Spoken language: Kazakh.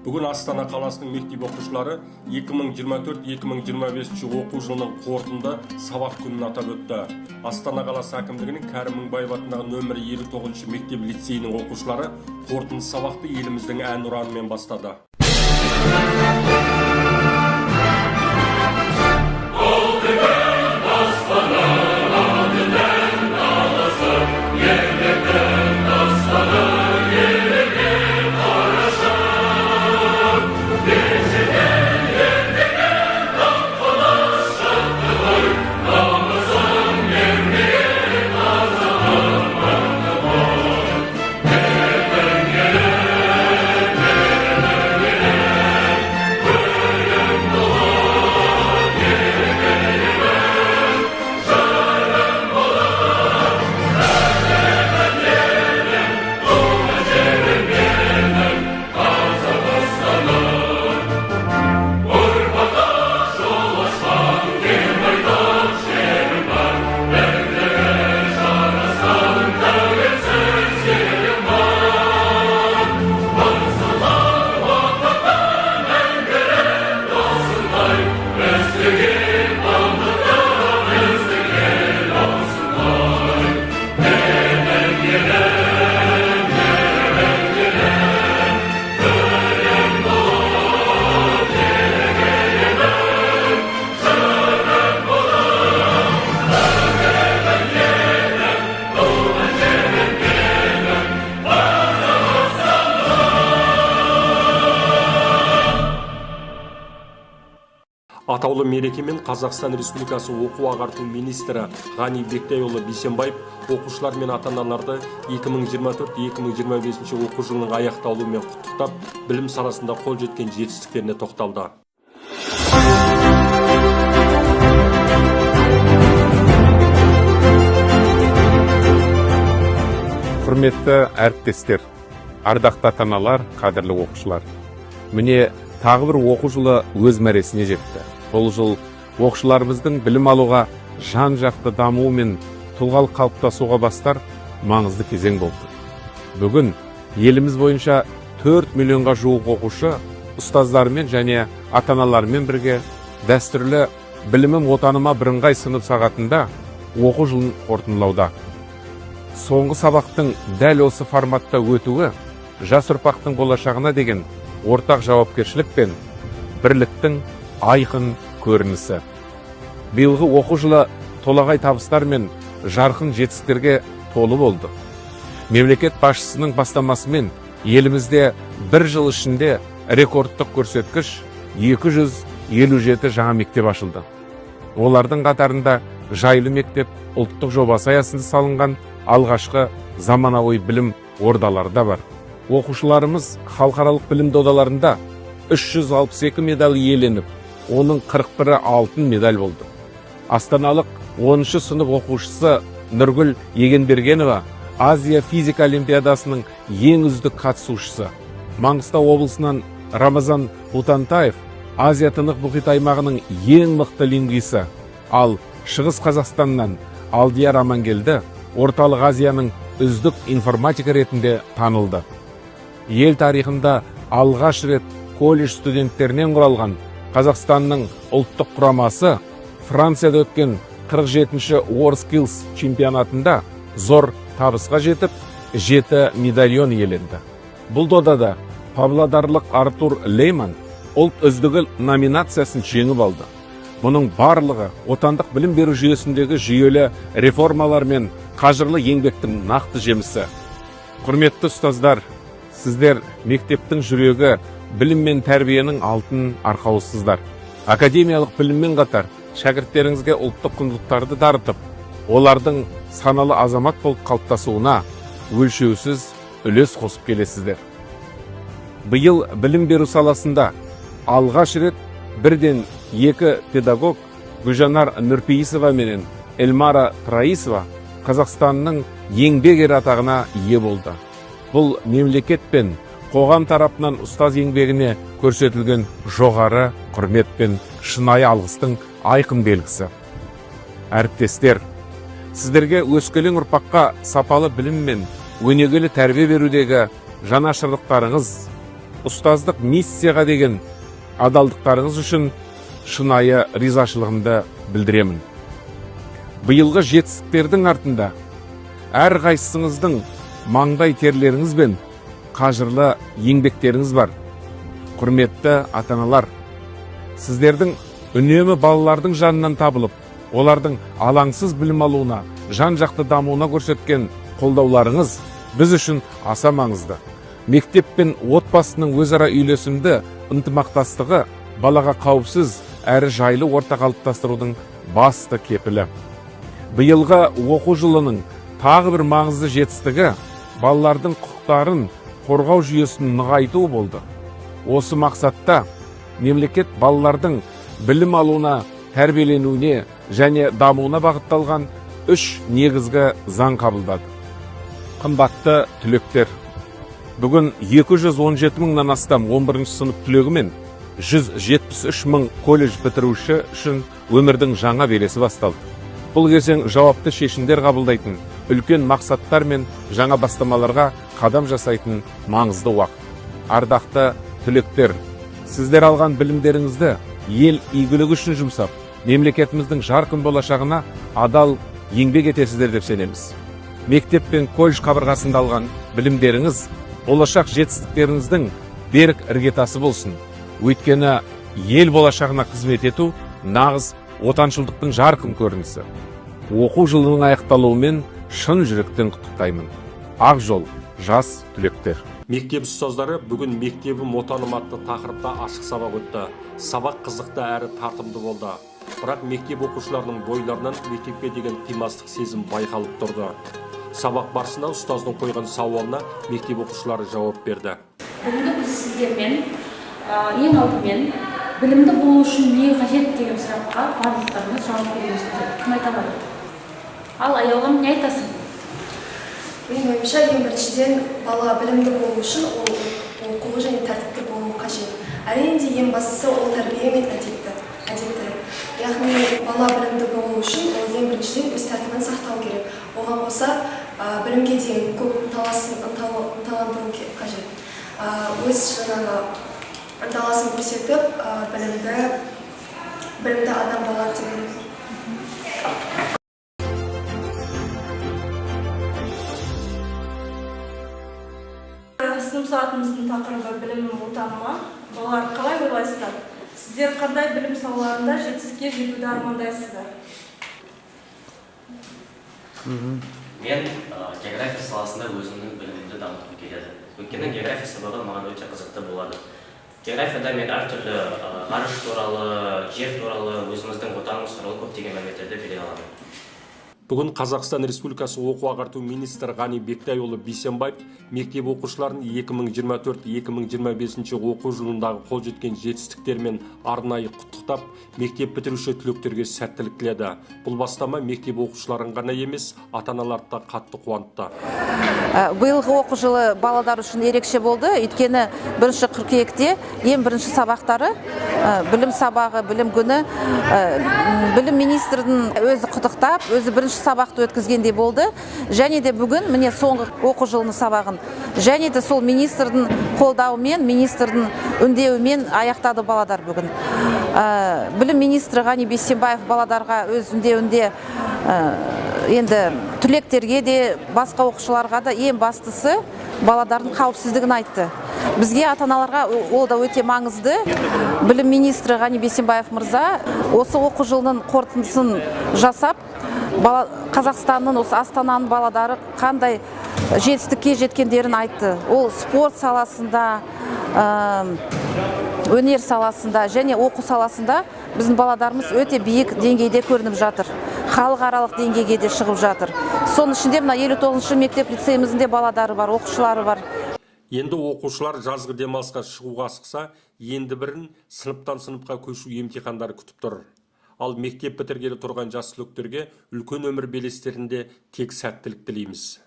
Бүгін Астана қаласының мектеп оқушылары 2024-2025 оқу жылының қорытынды сабақ күнін атап өтті. Астана қаласы әкімдігінің Кәрім Мыңбаев атындағы нөмірі 59 мектеп лицейінің оқушылары қорытынды сабақты еліміздің әнұранымен бастады. Атаулы мерекемен Қазақстан Республикасы оқу-ағарту министрі Ғани Бектайұлы Бейсенбаев оқушылар мен ата-аналарды 2024-2025 оқу жылының аяқталуымен құттықтап, білім саласында қол жеткен жетістіктеріне тоқталды. Құрметті әріптестер, ардақты ата-аналар, қадірлі оқушылар. Міне тағы бір оқу жылы өз мәресіне жетті. Бұл жыл оқушыларымыздың білім алуға жан-жақты дамуы мен тұлғалық қалыптасуға бастар маңызды кезең болды. Бүгін еліміз бойынша 4 миллионға жуық оқушы ұстаздарымен және ата-аналарымен бірге дәстүрлі білімім отаныма бірыңғай сынып сағатында оқу жылын қорытындылауда. Соңғы сабақтың дәл осы форматта өтуі жас ұрпақтың болашағына деген ортақ жауапкершілік пен бірліктің айқын көрінісі. Биылғы оқу жылы толағай табыстар мен жарқын жетістіктерге толы болды. Мемлекет басшысының бастамасымен елімізде бір жыл ішінде рекордтық көрсеткіш 257 жаңа мектеп ашылды. Олардың қатарында жайлы мектеп ұлттық жобасы аясында салынған алғашқы заманауи білім ордалары да бар. Оқушыларымыз халықаралық білім додаларында 362 медаль иеленіп, оның 41-і алтын медаль болды. Астаналық 10-шы сынып оқушысы Нұргүл Егенбергенова Азия физика олимпиадасының ең үздік қатысушысы. Маңғыстау облысынан Рамазан Утантаев Азия тынық мұхит аймағының ең мықты лингвисі. Ал Шығыс Қазақстаннан Алдияр Амангелді Орталық Азияның үздік информатика ретінде танылды. Ел тарихында алғаш рет колледж студенттерінен құралған Қазақстанның ұлттық құрамасы Францияда өткен 47-ші WorldSkills чемпионатында зор табысқа жетіп, 7 медальон иеленді. Бұл додада павлодарлық Артур Лейман ұлт үздігі номинациясын жеңіп алды. Бұның барлығы отандық білім беру жүйесіндегі жүйелі реформалар мен қажырлы еңбектің нақты жемісі. Құрметті ұстаздар, сіздер мектептің жүрегі, білім мен тәрбиенің алтын арқауысыздар. Академиялық біліммен қатар шәкірттеріңізге ұлттық құндылықтарды дарытып, олардың саналы азамат болып қалыптасуына өлшеусіз үлес қосып келесіздер. Биыл білім беру саласында алғаш рет бірден 2 педагог Гүлжанар Нұрпейісова менен Эльмара Траисова Қазақстанның еңбек ері атағына ие болды. Бұл мемлекет пен қоғам тарапынан ұстаз еңбегіне көрсетілген жоғары құрмет пен шынайы алғыстың айқын белгісі. Әріптестер, сіздерге өскелең ұрпаққа сапалы білім мен өнегелі тәрбие берудегі жанашырлықтарыңыз, ұстаздық миссияға деген адалдықтарыңыз үшін шынайы ризашылығымды білдіремін. Биылғы жетістіктердің артында әрқайсыңыздың маңдай терлеріңіз бен қажырлы еңбектеріңіз бар. Құрметті ата-аналар, сіздердің үнемі балалардың жанынан табылып, олардың алаңсыз білім алуына, жан-жақты дамуына көрсеткен қолдауларыңыз біз үшін аса маңызды. Мектеп пен отбасының өзара үйлесімді ынтымақтастығы балаға қауіпсіз әрі жайлы орта қалыптастырудың басты кепілі. Биылғы оқу жылының тағы бір маңызды жетістігі балалардың құқықтарын қорғау жүйесін нығайту болды. Осы мақсатта мемлекет балалардың білім алуына, тәрбиеленуіне және дамуына бағытталған 3 негізгі заң қабылдады. Қымбатты түлектер, бүгін 217 мыңнан астам 11 сынып түлегі мен 173 мың колледж бітіруші үшін өмірдің жаңа белесі басталды. Бұл кезең жауапты шешімдер қабылдайтын, үлкен мақсаттар мен жаңа бастамаларға қадам жасайтын маңызды уақыт. Ардақты түлектер, сіздер алған білімдеріңізді ел игілігі үшін жұмсап, мемлекетіміздің жарқын болашағына адал еңбек етесіздер деп сенеміз. Мектеп пен колледж қабырғасында алған білімдеріңіз болашақ жетістіктеріңіздің берік іргетасы болсын. Өйткені ел болашағына қызмет ету нағыз отаншылдықтың жарқын көрінісі. Оқу жылының аяқталуымен шын жүректен құттықтаймын. Ақ жол, жас түлектер. Мектеп ұстаздары бүгін мектебім отаным атты тақырыпта ашық сабақ өтті. Сабақ қызықты әрі тартымды болды. Бірақ мектеп оқушыларының бойларынан мектепке деген қимастық сезім байқалып тұрды. Сабақ барысында ұстаздың қойған сауалына мектеп оқушылары жауап берді. Бүгінгі біз сіздермен ең алдымен білімді болу үшін не қажет деген сұраққа барлықтарыңыз жауап беруіңіз қажет. Кім айта алады? Ал аяулым, не айтасың? Менің ойымша, ең біріншіден бала білімді болу үшін ол оқулы және тәртіпті болуы қажет. Әрине де ең бастысы ол тәрбие мен әдепті. Яғни бала білімді болу үшін ол ең біріншіден өз тәртібін сақтау керек. Оған қоса білімге деген көп ынталандыру қажет. Өз ынталасын көрсетіп, білімді адам болады деген. Сынып сағатымыздың тақырыбы білім отаныма. Балалар, қалай ойлайсыздар? Сіздер қандай білім салаларында жетістікке жетуді армандайсыздар? Мен география саласында өзімнің білімімді дамытып келеді. Өйткені география сабағы маған өте қызықты болады. Географияда мен әртүрлі ғарыш туралы, жер туралы, өзіміздің отанымыз туралы көптеген мәліметтерді бере аламын. Бүгін Қазақстан Республикасы оқу-ағарту министрі Ғани Бектайұлы Бейсенбаев мектеп оқушыларын 2024-2025 оқу жылындағы қол жеткен жетістіктермен арнайы құттықтап, мектеп бітіруші түлектерге сәттілік тіледі. Бұл бастама мектеп оқушыларын ғана емес, ата-аналарды да қатты қуантты. Биылғы оқу жылы балалар үшін ерекше болды. Өйткені 1 қыркүйекте ең бірінші сабақтары, білім сабағы, білім күні, білім министрдің өзі құттықтап, өзі бірінші сабақты өткізгендей болды. Және де бүгін міне соңғы оқу жылының сабағын және де сол министрдің қолдауымен, министрдің үндеуімен аяқтады баладар бүгін. Білім министрі Ғани Бейсенбаев баладарға өз үндеуінде енді түлектерге де, басқа оқушыларға да ең бастысы баладардың қауіпсіздігін айтты. Бізге ата-аналарға ол да өте маңызды. Білім министрі Ғани Бейсенбаев мырза осы оқу жылының қорытындысын жасап, Қазақстанның, осы Астананың баладары қандай жетістікке жеткендерін айтты. Ол спорт саласында, өнер саласында және оқу саласында біздің баладарымыз өте биік деңгейде көрініп жатыр. Халықаралық деңгейге де шығып жатыр. Соның ішінде мына 59-шы мектеп лицейімізде баладары бар, оқушылары бар. Енді оқушылар жазғы демалысқа шығуға асықса, енді бірін сыныптан сыныпқа көшу емтихандары күтіп тұр. Ал мектеп бітіргелі тұрған жас түлектерге үлкен өмір белестерінде тек сәттілік тілейміз.